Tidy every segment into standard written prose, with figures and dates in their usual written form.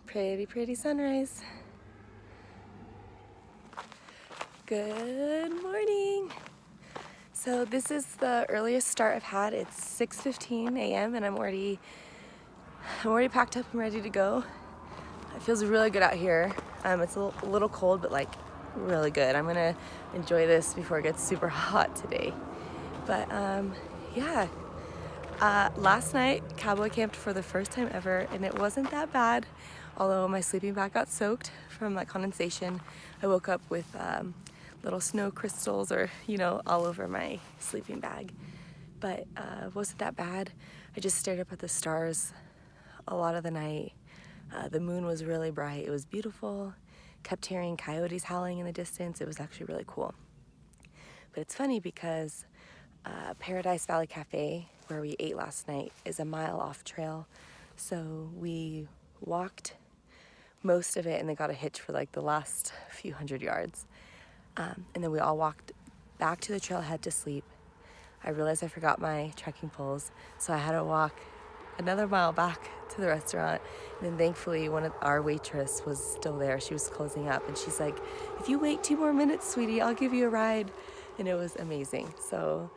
Pretty, pretty sunrise. Good morning. So this is the earliest start I've had. It's 6:15 a.m. and I'm already packed up and ready to go. It feels really good out here. It's a little cold, but like really good. I'm gonna enjoy this before it gets super hot today. But yeah. Last night, Cowboy camped for the first time ever, and it wasn't that bad. Although my sleeping bag got soaked from like condensation, I woke up with little snow crystals or, all over my sleeping bag. But it wasn't that bad. I just stared up at the stars a lot of the night. The moon was really bright. It was beautiful. Kept hearing coyotes howling in the distance. It was actually really cool. But it's funny because Paradise Valley Cafe, where we ate last night, is a mile off trail. So we walked most of it and then got a hitch for like the last few hundred yards. And then we all walked back to the trailhead to sleep. I realized I forgot my trekking poles, so I had to walk another mile back to the restaurant. And then thankfully our waitress was still there. She was closing up and she's like, "If you wait 2 more minutes, sweetie, I'll give you a ride." And it was amazing. So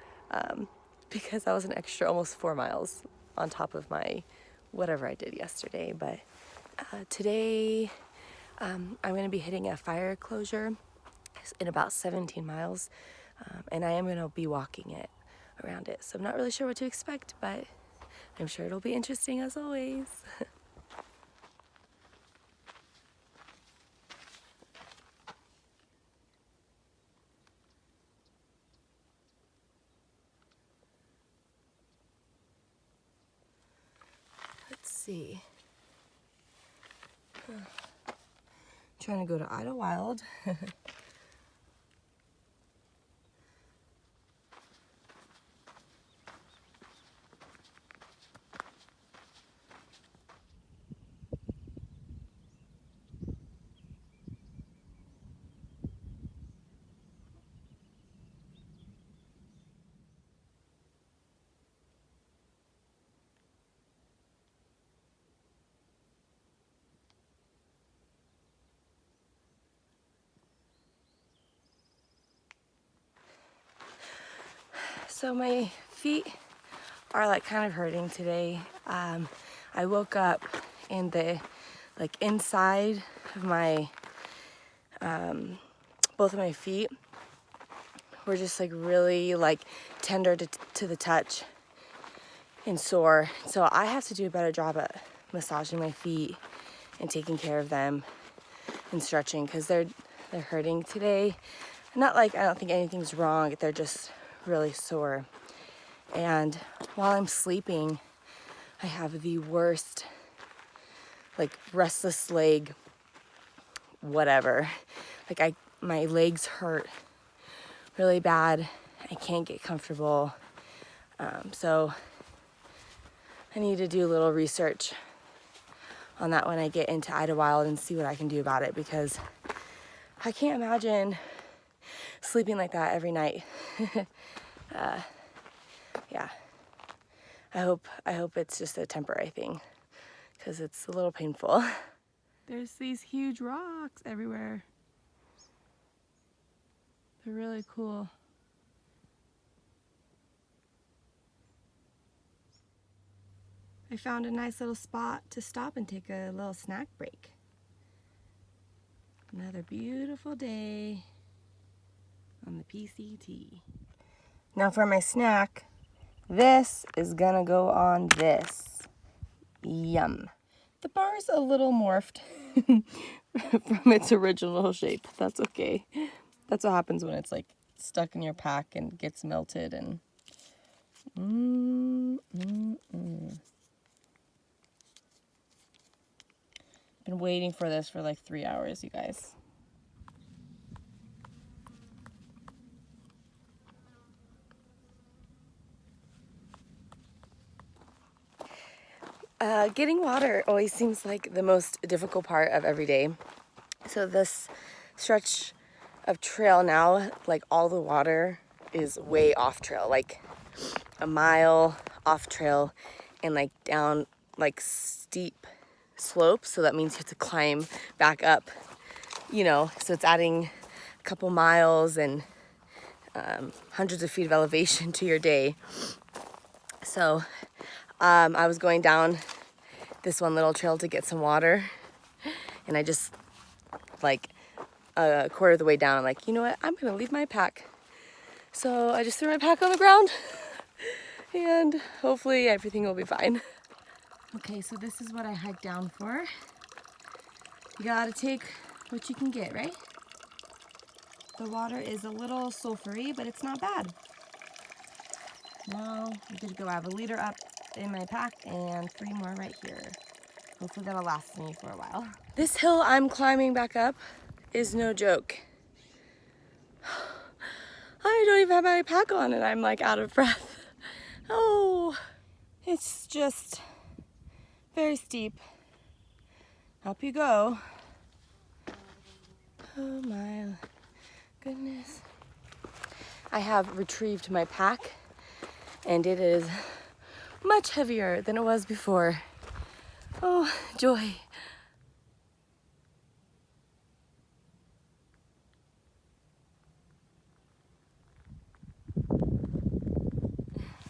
because that was an extra almost 4 miles on top of my whatever I did yesterday. But today I'm going to be hitting a fire closure in about 17 miles, and I am going to be walking it around it. So I'm not really sure what to expect, but I'm sure it'll be interesting as always. Let's see. Trying to go to Idlewild. So my feet are like kind of hurting today. I woke up and the like inside of my both of my feet were just like really like tender to the touch and sore. So I have to do a better job at massaging my feet and taking care of them and stretching because they're hurting today. Not like I don't think anything's wrong, they're just really sore. And while I'm sleeping, I have the worst like restless leg whatever. Like my legs hurt really bad. I can't get comfortable. So I need to do a little research on that when I get into Idlewild and see what I can do about it, because I can't imagine sleeping like that every night. Yeah. I hope it's just a temporary thing, because it's a little painful. There's these huge rocks everywhere. They're really cool. I found a nice little spot to stop and take a little snack break. Another beautiful day on the PCT. Now for my snack, this is gonna go on this. Yum. The bar's a little morphed from its original shape. That's okay. That's what happens when it's like stuck in your pack and gets melted and Been waiting for this for like 3 hours, you guys. Getting water always seems like the most difficult part of every day. So this stretch of trail now, like all the water is way off trail, like a mile off trail and like down like steep slope, so that means you have to climb back up, you know, so it's adding a couple miles and hundreds of feet of elevation to your day. So I was going down this one little trail to get some water, and I just, like, a quarter of the way down, I'm like, you know what, I'm gonna leave my pack. So I just threw my pack on the ground, and hopefully everything will be fine. Okay, so this is what I hiked down for. You gotta take what you can get, right? The water is a little sulfury, but it's not bad. Now I'm good to go. I have a liter up in my pack and 3 more right here. Hopefully that'll last me for a while. This hill I'm climbing back up is no joke. I don't even have my pack on and I'm like out of breath. Oh, it's just very steep. Up you go. Oh my goodness. I have retrieved my pack and it is much heavier than it was before. Oh, joy.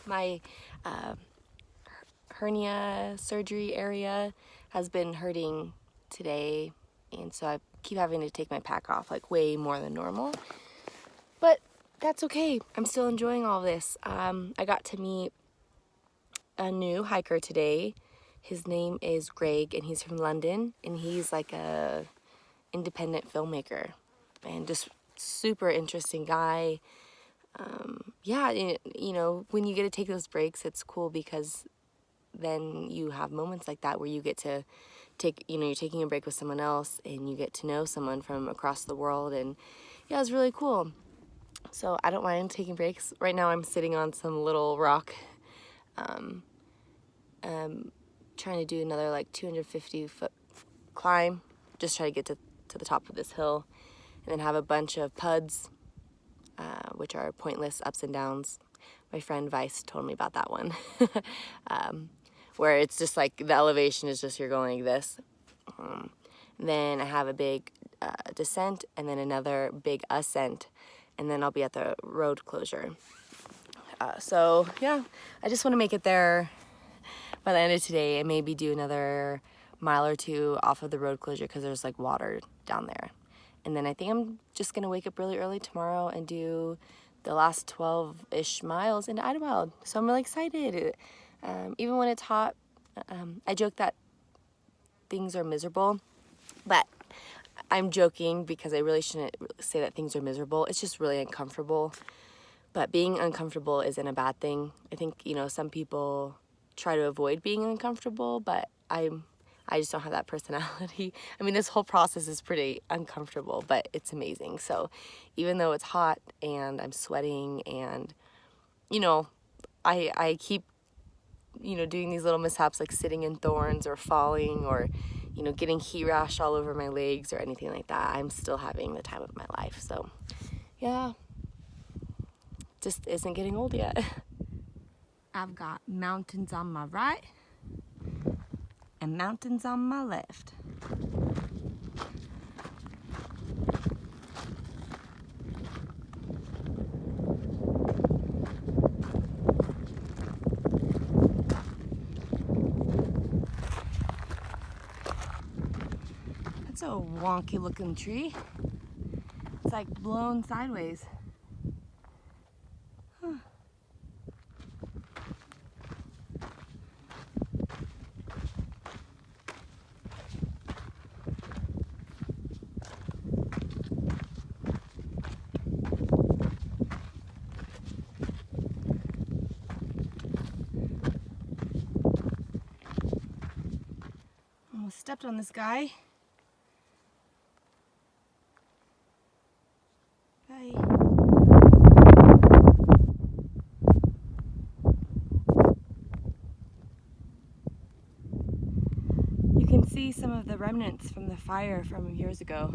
My hernia surgery area has been hurting today, and so I keep having to take my pack off like way more than normal. But that's okay. I'm still enjoying all this. I got to meet a new hiker today. His name is Greg, and he's from London, and he's like a independent filmmaker, and just super interesting guy. Yeah, you know, when you get to take those breaks, it's cool because then you have moments like that where you get to take, you know, you're taking a break with someone else and you get to know someone from across the world, and yeah, it's really cool. So I don't mind taking breaks. Right now I'm sitting on some little rock, trying to do another like 250-foot climb, just try to get to the top of this hill, and then have a bunch of puds, which are pointless ups and downs. My friend Vice told me about that one, where it's just like the elevation is just you're going like this. Then I have a big descent and then another big ascent, and then I'll be at the road closure. So yeah, I just want to make it there by the end of today and maybe do another mile or 2 off of the road closure because there's like water down there. And then I think I'm just going to wake up really early tomorrow and do the last 12-ish miles into Idlewild. So I'm really excited. Even when it's hot, I joke that things are miserable, but I'm joking because I really shouldn't say that things are miserable. It's just really uncomfortable. But being uncomfortable isn't a bad thing. I think, you know, some people try to avoid being uncomfortable, but I just don't have that personality. I mean, this whole process is pretty uncomfortable, but it's amazing. So even though it's hot and I'm sweating and, you know, I keep, you know, doing these little mishaps like sitting in thorns or falling or, you know, getting heat rash all over my legs or anything like that, I'm still having the time of my life. So yeah, just isn't getting old yet. I've got mountains on my right and mountains on my left. That's a wonky looking tree. It's like blown sideways. Huh. Almost stepped on this guy. Bye. You can see some of the remnants from the fire from years ago.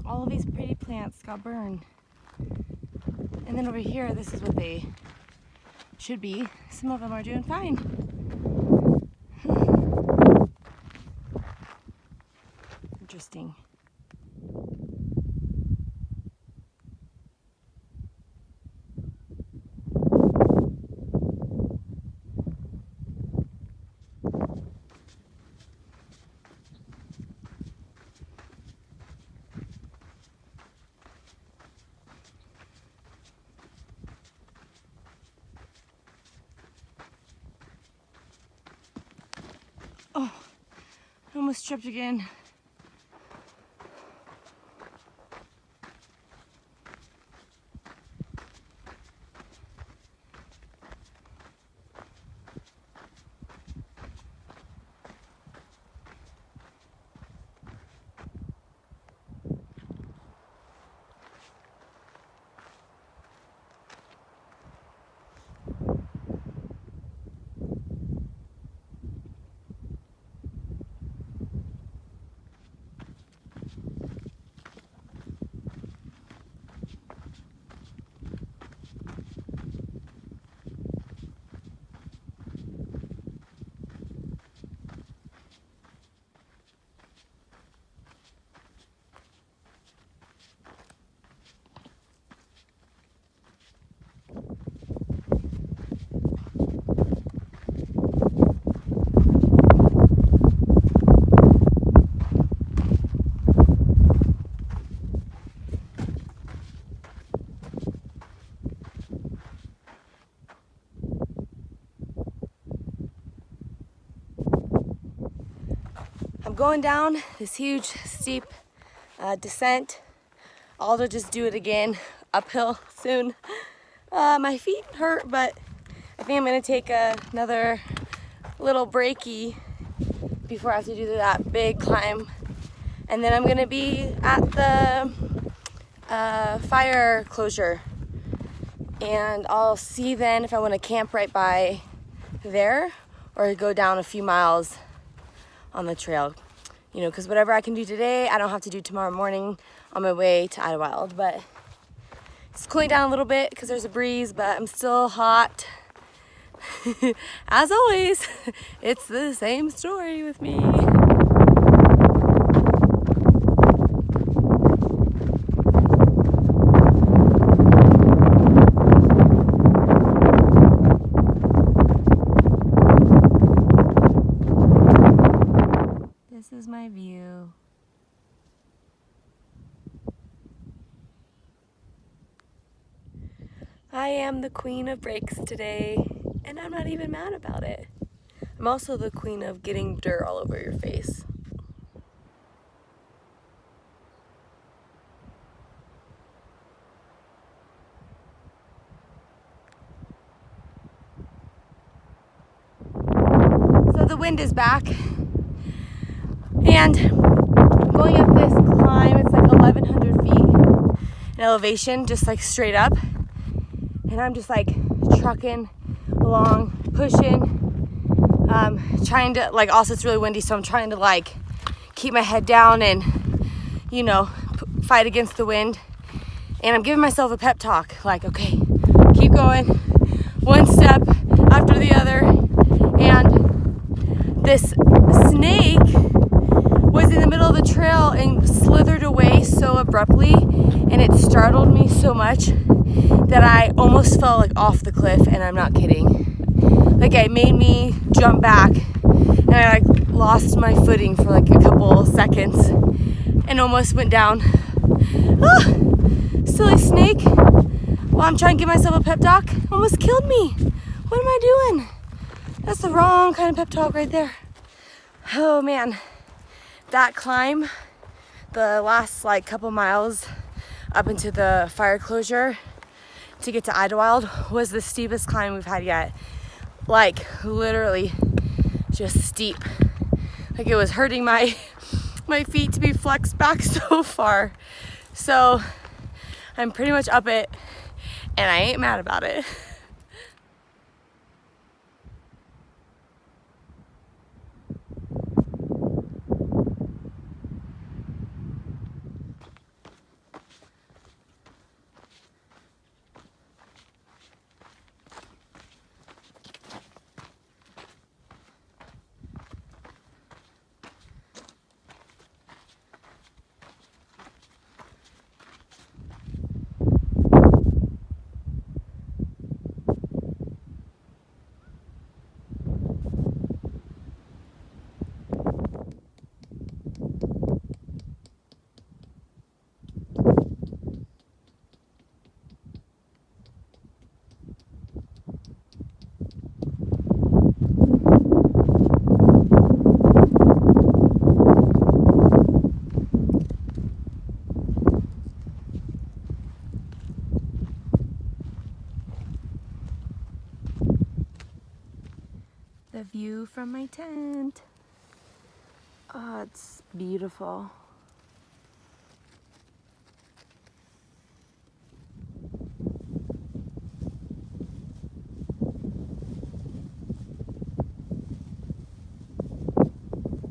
All of these pretty plants got burned. And then over here, this is what they should be. Some of them are doing fine. almost tripped again. I'm going down this huge, steep descent. I'll just do it again, uphill soon. My feet hurt, but I think I'm gonna take another little breaky before I have to do that big climb. And then I'm gonna be at the fire closure. And I'll see then if I wanna camp right by there or go down a few miles on the trail. You know, because whatever I can do today, I don't have to do tomorrow morning on my way to Idlewild. But it's cooling down a little bit because there's a breeze, but I'm still hot. As always, it's the same story with me. This is my view. I am the queen of breaks today, and I'm not even mad about it. I'm also the queen of getting dirt all over your face. So the wind is back, and going up this climb, it's like 1,100 feet in elevation, just like straight up. And I'm just like trucking along, pushing, trying to, like, also it's really windy, so I'm trying to like keep my head down and, you know, fight against the wind. And I'm giving myself a pep talk, like, okay, keep going, one step after the other. And this snake was in the middle of the trail and slithered away so abruptly, and it startled me so much that I almost fell like off the cliff, and I'm not kidding. Like, it made me jump back, and I like lost my footing for like a couple seconds and almost went down. Ah, silly snake. While I'm trying to give myself a pep talk, almost killed me. What am I doing? That's the wrong kind of pep talk right there. Oh man, that climb, the last like couple miles up into the fire closure to get to Idlewild was the steepest climb we've had yet. Like, literally just steep. Like, it was hurting my feet to be flexed back so far. So I'm pretty much up it, and I ain't mad about it. the view from my tent. Oh, it's beautiful.